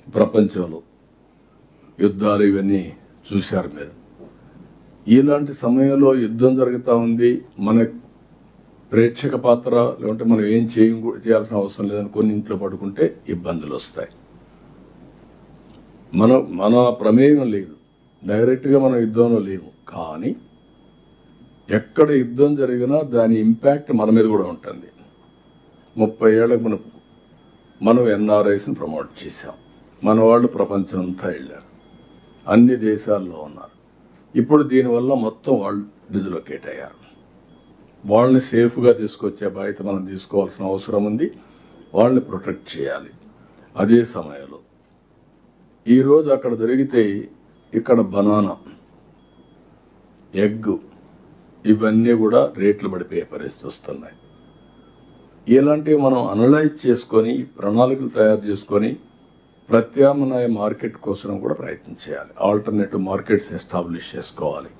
ప్రపంచంలో యుద్ధాలు ఇవన్నీ చూశారు మీరు. ఇలాంటి సమయంలో యుద్ధం జరుగుతూ ఉంది, మన ప్రేక్షక పాత్ర లేకుంటే మనం ఏం చేయాల్సిన అవసరం లేదని కొన్ని ఇంట్లో పడుకుంటే ఇబ్బందులు వస్తాయి. మన ప్రమేయం లేదు, డైరెక్ట్గా మనం యుద్ధంలో లేము. కానీ ఎక్కడ యుద్ధం జరిగినా దాని ఇంపాక్ట్ మన మీద కూడా ఉంటుంది. 30 ఏళ్ళకు మనం ఎన్ఆర్ఐస్ని ప్రమోట్ చేశాం. మన వాళ్ళు ప్రపంచం అంతా వెళ్ళారు, అన్ని దేశాల్లో ఉన్నారు. ఇప్పుడు దీనివల్ల మొత్తం వాళ్ళు డిస్లొకేట్ అయ్యారు. వాళ్ళని సేఫ్గా తీసుకొచ్చే బాధ్యత మనం తీసుకోవాల్సిన అవసరం ఉంది. వాళ్ళని ప్రొటెక్ట్ చేయాలి. అదే సమయంలో ఈరోజు అక్కడ జరిగితే ఇక్కడ బనానా, ఎగ్ ఇవన్నీ కూడా రేట్లు పడిపోయే పరిస్థితి వస్తున్నాయి. ఇలాంటివి మనం అనలైజ్ చేసుకొని ప్రణాళికలు తయారు చేసుకొని ప్రత్యామ్నాయ మార్కెట్ కోసం కూడా ప్రయత్నం చేయాలి. ఆల్టర్నేటివ్ మార్కెట్స్ ఎస్టాబ్లిష్ చేసుకోవాలి.